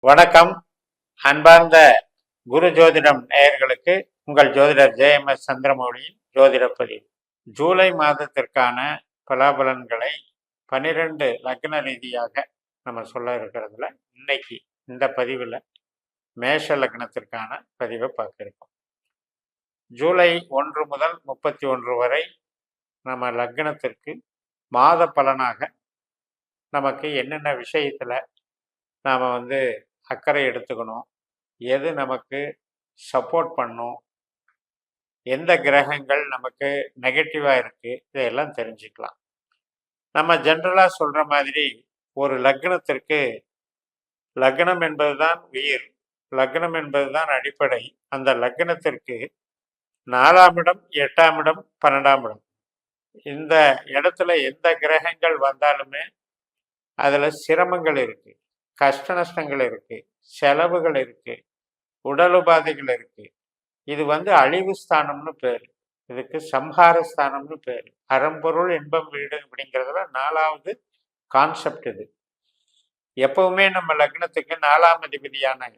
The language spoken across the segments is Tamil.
வணக்கம். அன்பார்ந்த குரு ஜோதிடம் நேயர்களுக்கு உங்கள் ஜோதிடர் ஜே.எம்.எஸ். சந்திரமௌலியின் ஜோதிட பதிவு. ஜூலை மாதத்திற்கான பலாபலன்களை 12 லக்ன ரீதியாக நம்ம சொல்ல இருக்கிறதுல இன்னைக்கு இந்த பதிவில் மேஷ லக்னத்திற்கான பதிவை பார்க்க இருக்கோம். ஜூலை 1 முதல் 31 வரை நம்ம லக்னத்திற்கு மாத பலனாக நமக்கு என்னென்ன விஷயத்தில் நாம் அக்கறை எடுத்துக்கணும், எது நமக்கு சப்போர்ட் பண்ணும், எந்த கிரகங்கள் நமக்கு நெகட்டிவாக இருக்குது, இதையெல்லாம் தெரிஞ்சுக்கலாம். நம்ம ஜென்ரலாக சொல்கிற மாதிரி ஒரு லக்னத்திற்கு லக்னம் என்பது தான் உயிர், லக்னம் என்பது தான் அடிப்படை. அந்த லக்னத்திற்கு 4ஆம் இடம், 8ஆம் இடம், 12ஆம் இடம், இந்த இடத்துல எந்த கிரகங்கள் வந்தாலுமே அதில் சிரமங்கள் இருக்குது, கஷ்ட நஷ்டங்கள் இருக்கு, செலவுகள் இருக்கு, உடல் உபாதைகள் இருக்கு. இது அழிவு ஸ்தானம்னு பேர், இதுக்கு சம்ஹார ஸ்தானம்னு பேர். அறம்பொருள் இன்பம் வீடு அப்படிங்கிறதுல 4ஆவது கான்செப்ட் இது. எப்பவுமே நம்ம லக்னத்துக்கு 4ஆம் அதிபதியான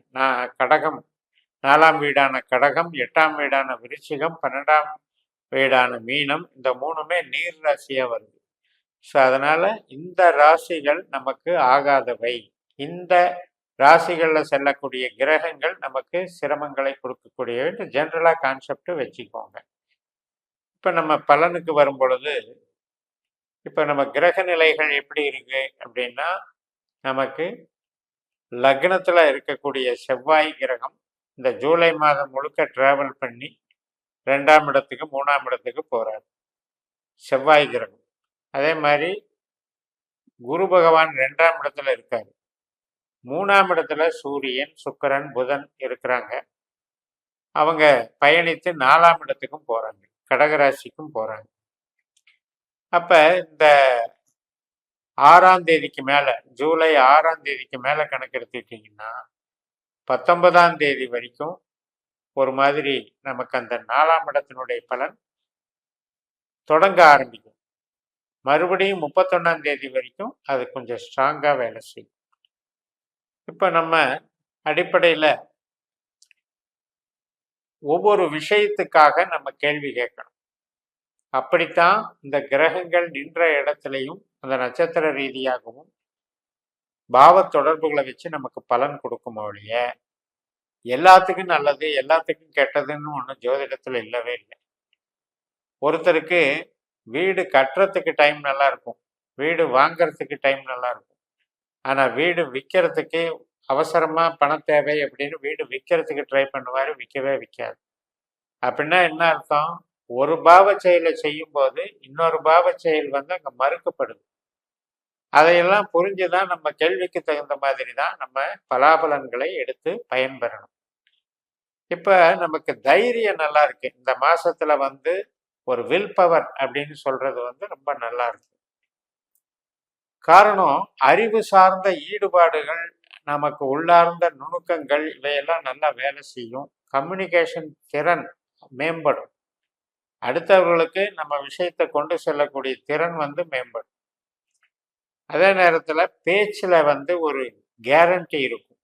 கடகம், 4ஆம் வீடான கடகம், 8ஆம் வீடான விருச்சிகம், 12ஆம் வீடான மீனம், இந்த 3மே நீர் ராசியா வருது. ஸோ அதனால இந்த ராசிகள் நமக்கு ஆகாதவை. இந்த ராசிகளில் செல்லக்கூடிய கிரகங்கள் நமக்கு சிரமங்களை கொடுக்கக்கூடிய ஜென்ரலாக கான்செப்ட் வச்சுக்கோங்க. இப்போ நம்ம பலனுக்கு வரும் பொழுது, இப்போ நம்ம கிரக நிலைகள் எப்படி இருக்கு அப்படின்னா, நமக்கு லக்னத்தில் இருக்கக்கூடிய செவ்வாய் கிரகம் இந்த ஜூலை மாதம் முழுக்க டிராவல் பண்ணி 2ஆம் இடத்துக்கு 3ஆம் இடத்துக்கு போறாரு செவ்வாய் கிரகம். அதே மாதிரி குரு பகவான் 2ஆம் இடத்துல இருக்காரு. 3ஆம் இடத்துல சூரியன், சுக்கிரன், புதன் இருக்கிறாங்க. அவங்க பயணித்து 4ஆம் இடத்துக்கும் போறாங்க, கடகராசிக்கும் போறாங்க. அப்ப இந்த 6ஆம் தேதிக்கு மேல, ஜூலை 6ஆம் தேதிக்கு மேல கணக்கு எடுத்துக்கிட்டீங்கன்னா 19ஆம் தேதி வரைக்கும் ஒரு மாதிரி நமக்கு அந்த 4ஆம் இடத்தினுடைய பலன் தொடங்க ஆரம்பிக்கும். மறுபடியும் 31ஆம் தேதி வரைக்கும் அது கொஞ்சம் ஸ்ட்ராங்கா வேலை செய்யும். இப்போ நம்ம அடிப்படையில் ஒவ்வொரு விஷயத்துக்காக நம்ம கேள்வி கேட்கணும். அப்படித்தான் இந்த கிரகங்கள் நின்ற இடத்துலையும் அந்த நட்சத்திர ரீதியாகவும் பாவ தொடர்புகளை வச்சு நமக்கு பலன் கொடுக்கும் ஒழிய எல்லாத்துக்கும் நல்லது எல்லாத்துக்கும் கெட்டதுன்னு ஒன்றும் ஜோதிடத்தில் இல்லவே இல்லை. ஒருத்தருக்கு வீடு கட்டுறதுக்கு டைம் நல்லா இருக்கும், வீடு வாங்கிறதுக்கு டைம் நல்லா இருக்கும். ஆனால் வீடு விற்கிறதுக்கு அவசரமாக பணம் தேவை அப்படின்னு வீடு விற்கிறதுக்கு ட்ரை பண்ணுவார், விற்கவே விற்காது. அப்படின்னா என்ன அர்த்தம்? ஒரு பாவ செயலை செய்யும் போது இன்னொரு பாவ செயல் அங்கே மறுக்கப்படுது. அதையெல்லாம் புரிஞ்சுதான் நம்ம கேள்விக்கு தகுந்த மாதிரி தான் நம்ம பலாபலன்களை எடுத்து பயன்பெறணும். இப்போ நமக்கு தைரியம் நல்லா இருக்கு. இந்த மாசத்துல ஒரு வில் பவர் அப்படின்னு சொல்றது ரொம்ப நல்லா இருக்கு. காரணம், அறிவு சார்ந்த ஈடுபாடுகள், நமக்கு உள்ளார்ந்த நுணுக்கங்கள், இவையெல்லாம் நல்லா வேலை செய்யும். கம்யூனிகேஷன் திறன் மேம்படும். அடுத்தவர்களுக்கு நம்ம விஷயத்தை கொண்டு செல்லக்கூடிய திறன் மேம்படும். அதே நேரத்தில் பேச்சில் ஒரு கேரண்டி இருக்கும்,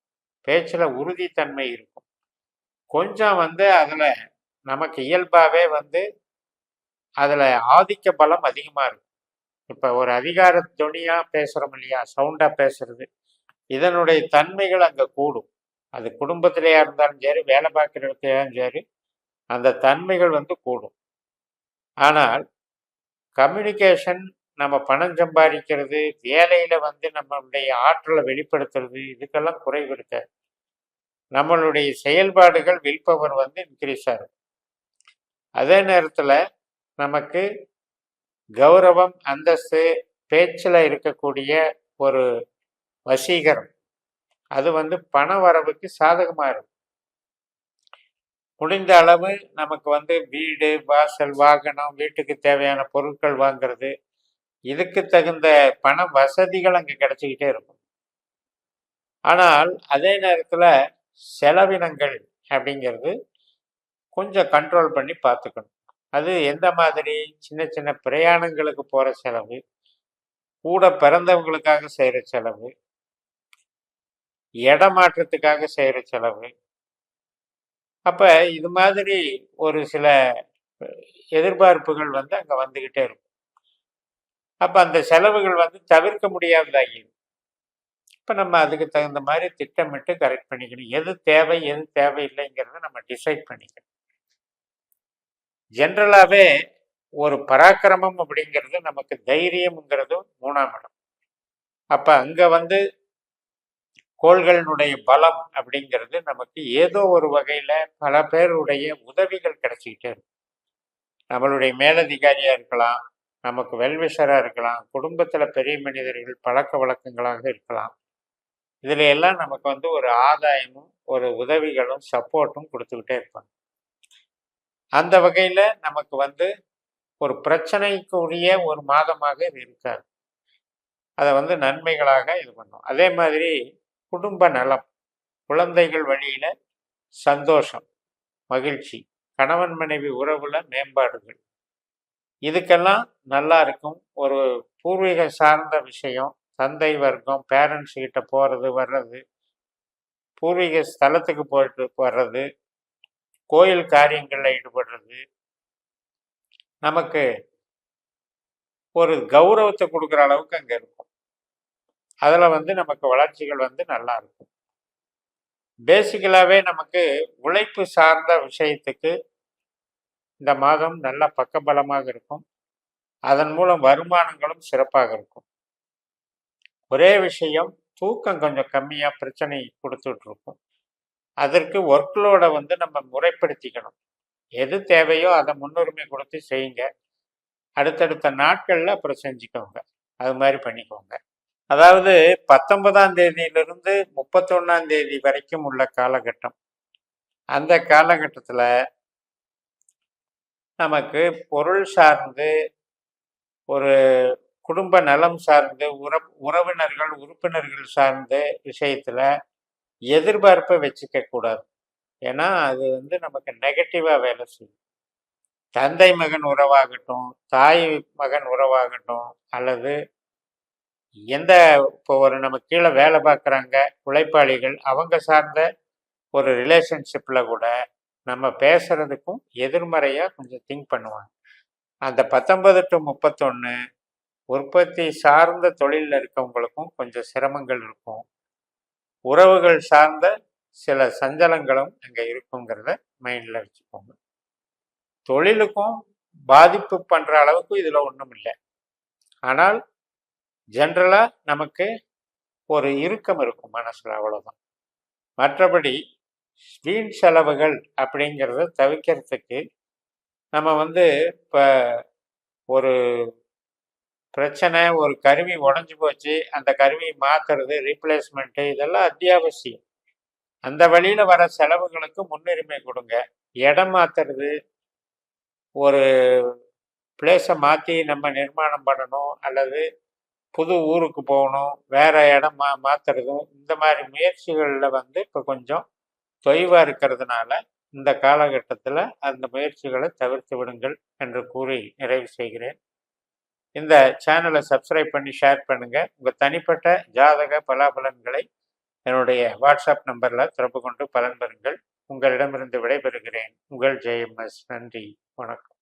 பேச்சில் உறுதித்தன்மை இருக்கும். கொஞ்சம் அதில் நமக்கு இயல்பாகவே அதில் ஆதிக்க பலம் அதிகமாக இருக்கும். இப்போ ஒரு அதிகார துணியாக பேசுகிறோம் இல்லையா, சவுண்டாக பேசுறது, இதனுடைய தன்மைகள் அங்கே கூடும். அது குடும்பத்திலேயா இருந்தாலும் சரி, வேலை பார்க்குற இடத்துலையும் சரி, அந்த தன்மைகள் கூடும். ஆனால் கம்யூனிகேஷன், நம்ம பணம் சம்பாதிக்கிறது, வேலையில் நம்மளுடைய ஆற்றலை வெளிப்படுத்துறது, இதுக்கெல்லாம் குறைவு இருக்காது. நம்மளுடைய செயல்பாடுகள் வில் பவர் இன்க்ரீஸ் ஆகும். அதே நேரத்தில் நமக்கு கௌரவம், அந்தஸ்து, பேச்சில் இருக்கக்கூடிய ஒரு வசீகரம், அது பண வரவுக்கு சாதகமாக இருக்கும். முடிந்த அளவு நமக்கு வீடு, வாசல், வாகனம், வீட்டுக்கு தேவையான பொருட்கள் வாங்கிறது, இதுக்கு தகுந்த பண வசதிகள் அங்கே கிடைச்சிக்கிட்டே இருக்கும். ஆனால் அதே நேரத்தில் செலவினங்கள் அப்படிங்கிறது கொஞ்சம் கண்ட்ரோல் பண்ணி பார்த்துக்கணும். அது எந்த மாதிரி? சின்ன சின்ன பிரயாணங்களுக்கு போகிற செலவு, கூட பிறந்தவங்களுக்காக செய்கிற செலவு, இடமாற்றத்துக்காக செய்கிற செலவு. அப்போ இது மாதிரி ஒரு சில எதிர்பார்ப்புகள் வந்து அங்கே வந்துக்கிட்டே இருக்கும். அப்போ அந்த செலவுகள் வந்து தவிர்க்க முடியாததாகிடும். இப்போ நம்ம அதுக்கு தகுந்த மாதிரி திட்டமிட்டு கரெக்ட் பண்ணிக்கணும். எது தேவை எது தேவையில்லைங்கிறத நம்ம டிசைட் பண்ணிக்கணும். ஜென்ரலாகவே ஒரு பராக்கிரமம் அப்படிங்கிறது நமக்கு தைரியம்ங்கிறது 3ஆம் இடம். அப்போ அங்கே வந்து கோள்களினுடைய பலம் அப்படிங்கிறது நமக்கு ஏதோ ஒரு வகையில் பல பேருடைய உதவிகள் கிடைச்சிக்கிட்டே இருக்கும். நம்மளுடைய மேலதிகாரியாக இருக்கலாம், நமக்கு வெல்விஷராக இருக்கலாம், குடும்பத்தில் பெரிய மனிதர்கள் பழக்க வழக்கங்களாக இருக்கலாம். இதில் எல்லாம் நமக்கு வந்து ஒரு ஆதாயமும் ஒரு உதவிகளும் சப்போர்ட்டும் கொடுத்துக்கிட்டே இருப்பாங்க. அந்த வகையில் நமக்கு வந்து ஒரு பிரச்சனைக்குரிய ஒரு மாதமாக இது இருக்காது. அதை வந்து நன்மைகளாக இது பண்ணும். அதே மாதிரி குடும்ப நலம், குழந்தைகள் வழியில சந்தோஷம், மகிழ்ச்சி, கணவன் மனைவி உறவுல மேம்பாடுகள், இதுக்கெல்லாம் நல்லா இருக்கும். ஒரு பூர்வீக சார்ந்த விஷயம், தந்தை வர்க்கம், பேரண்ட்ஸ் கிட்ட போறது வர்றது, பூர்வீக ஸ்தலத்துக்கு போயிட்டு வர்றது, கோயில் காரியங்களில் ஈடுபடுறது, நமக்கு ஒரு கௌரவத்தை கொடுக்குற அளவுக்கு அங்கே இருக்கும். அதில் வந்து நமக்கு வளர்ச்சிகள் வந்து நல்லா இருக்கும். பேசிக்கலாகவே நமக்கு உழைப்பு சார்ந்த விஷயத்துக்கு இந்த மாதம் நல்ல பக்கபலமாக இருக்கும். அதன் மூலம் வருமானங்களும் சிறப்பாக இருக்கும். ஒரே விஷயம், தூக்கம் கொஞ்சம் கம்மியாக பிரச்சனை கொடுத்துட்டு இருக்கும். அதற்கு ஒர்க்லோடை வந்து நம்ம முறைப்படுத்திக்கணும். எது தேவையோ அதை முன்னுரிமை கொடுத்து செய்யுங்க. அடுத்தடுத்த நாட்களில் அப்புறம் செஞ்சுக்கோங்க. அது மாதிரி பண்ணிக்கோங்க. அதாவது 19ஆம் தேதியிலிருந்து 31ஆம் தேதி வரைக்கும் உள்ள காலகட்டம். அந்த காலகட்டத்தில் நமக்கு பொருள் சார்ந்து, ஒரு குடும்ப நலம் சார்ந்து, உறவினர்கள் உறுப்பினர்கள் சார்ந்த விஷயத்தில் எதிர்பார்ப்பை வச்சுக்க கூடாது. ஏன்னா அது வந்து நமக்கு நெகட்டிவாக வேலை செய்யும். தந்தை மகன் உறவாகட்டும், தாய் மகன் உறவாகட்டும், அல்லது எந்த இப்போ ஒரு நம்ம கீழே வேலை பார்க்குறாங்க உழைப்பாளிகள், அவங்க சார்ந்த ஒரு ரிலேஷன்ஷிப்பில் கூட நம்ம பேசுறதுக்கும் எதிர்மறையாக கொஞ்சம் திங்க் பண்ணுவாங்க. அந்த 19 to 31 உற்பத்தி சார்ந்த தொழிலில் இருக்கவங்களுக்கும் கொஞ்சம் சிரமங்கள் இருக்கும். உறவுகள் சார்ந்த சில சஞ்சலங்களும் அங்கே இருக்குங்கிறத மைண்டில் வச்சுக்கோங்க. தொழிலுக்கும் பாதிப்பு பண்ணுற அளவுக்கு இதில் ஒன்றும் இல்லை. ஆனால் ஜென்ரலாக நமக்கு ஒரு இறுக்கம் இருக்கும் மனசில், அவ்வளோதான். மற்றபடி வீண் செலவுகள் அப்படிங்கிறத தவிர்க்கிறதுக்கு நம்ம வந்து இப்போ ஒரு பிரச்சனை, ஒரு கருவி உடஞ்சி போச்சு, அந்த கருவியை மாற்றுறது, ரீப்ளேஸ்மெண்ட்டு, இதெல்லாம் அத்தியாவசியம். அந்த வழியில் வர செலவுகளுக்கு முன்னுரிமை கொடுங்க. இடம் மாற்றுறது, ஒரு பிளேஸை மாற்றி நம்ம நிர்மாணம் பண்ணணும், அல்லது புது ஊருக்கு போகணும், வேற இடம் மாற்றுறதும், இந்த மாதிரி முயற்சிகளில் வந்து இப்போ கொஞ்சம் தொய்வாக இருக்கிறதுனால இந்த காலகட்டத்தில் அந்த முயற்சிகளை தவிர்த்து விடுங்கள் என்று கூறி நிறைவு செய்கிறேன். இந்த சேனலை சப்ஸ்கிரைப் பண்ணி ஷேர் பண்ணுங்கள். உங்கள் தனிப்பட்ட ஜாதக பலாபலன்களை என்னுடைய வாட்ஸ்அப் நம்பரில் தொடர்பு கொண்டு பலன் பெறுங்கள். உங்களிடமிருந்து விடைபெறுகிறேன். உங்கள் JMS. நன்றி, வணக்கம்.